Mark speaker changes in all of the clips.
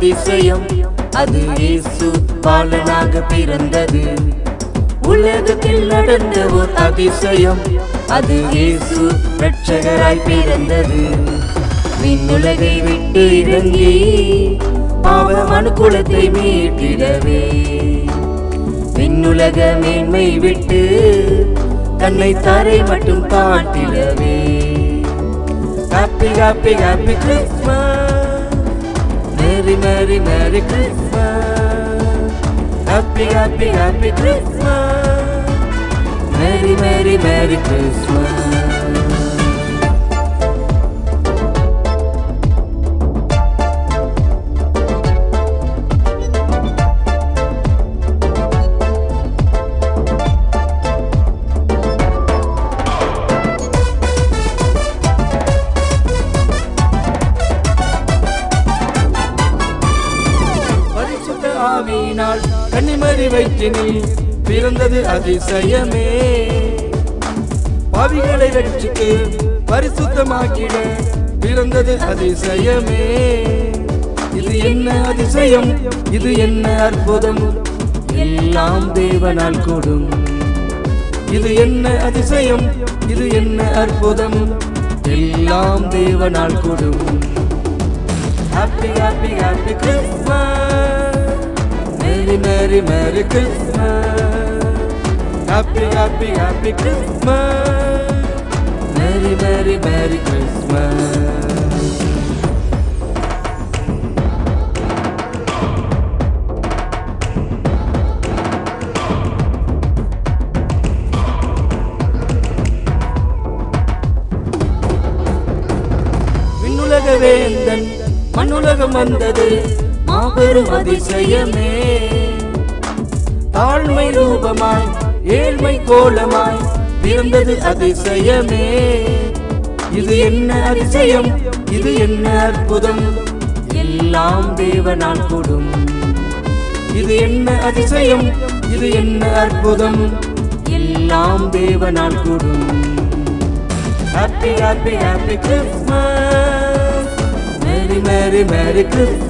Speaker 1: அதிசயம் அது இயேசு பாலனாக பிறந்தது. உலகத்தில் நடந்த ஓர் அதிசயம் அது இயேசு இரட்சகராய் பிறந்தது. விண்ணுலகை விட்டு இறங்கி பாவ மனுக்குலத்தை மீட்டிடவே, விண்ணுலக மேன்மை விட்டு தன்னை தரை மட்டும் தாழ்த்திடவே. Happy happy happy Christmas, merry merry merry Christmas. Happy happy happy Christmas, merry merry merry Christmas. ஆவியினால் கன்னிமரி வயிற்றினில் பிறந்தது அதிசயமே. பாவிகளை ரட்சித்து பரிசுத்தமாக்கிட பிறந்தது அதிசயமே. இது என்ன அதிசயம், இது என்ன அற்புதம், எல்லாம் தேவனால் கூடும். இது என்ன அதிசயம், இது என்ன அற்புதம், எல்லாம் தேவனால் கூடும். Happy happy happy Christmas, merry merry merry Christmas. Happy happy happy Christmas, merry merry merry Christmas. விண்ணுலக வேந்தன் மண்ணுலகம் வந்தது மாபெரும் அதிசயமே. தாழ்மை ரூபமாய் ஏழ்மை கோலமாய் பிறந்தது அதிசயமே. இது என்ன அதிசயம், இது என்ன அற்புதம், எல்லாம் தேவனால் கூடும். இது என்ன அதிசயம், இது என்ன அற்புதம், எல்லாம் தேவனால் கூடும். Happy happy happy Christmas, merry merry merry Christmas.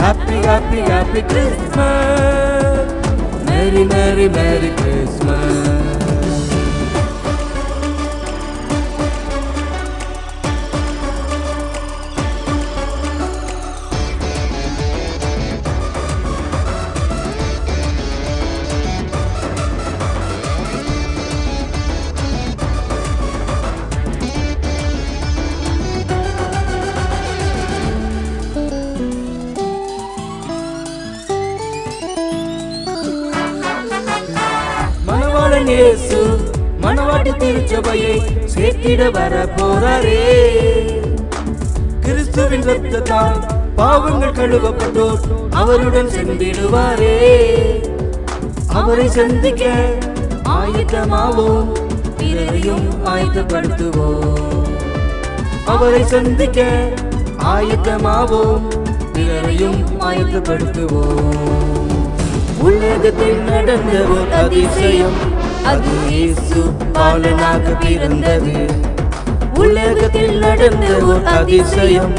Speaker 1: Happy happy happy Christmas, merry merry merry Christmas. இயேசு மணவாட்டி திருச்சபையை சேர்த்திட வர போறாரே. கிறிஸ்துவின் ரத்தத்தால் பாவங்கள் கழுவப்பட்டோர் அவருடன் சென்றிடுவாரே. அவரை சந்திக்க ஆயத்தமாவோம், பிறரையும் ஆயத்தப்படுத்துவோம். அவரை சந்திக்க ஆயத்தமாவோம், பிறரையும் ஆயத்தப்படுத்துவோம். உலகத்தில் நடந்த ஒரு அதிசயம் அது இயேசு பாலனாக பிறந்தது. உலகத்தில் நடந்த ஒரு அதிசயம்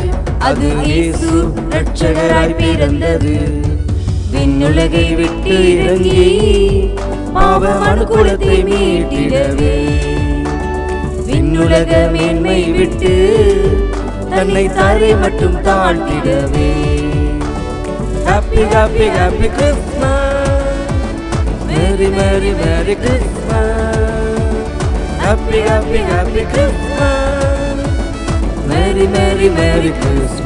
Speaker 1: அது இயேசு இரட்சகராய் பிறந்தது. விண்ணுலகை விட்டு இறங்கி பாவ மனுக்குலத்தை மீட்டிடவே, விண்ணுலக மேன்மை விட்டு தன்னை தரை மட்டும் தாழ்த்திடவே. Happy happy happy Christmas, merry merry merry Christmas. Happy happy happy Christmas, merry merry merry Christmas.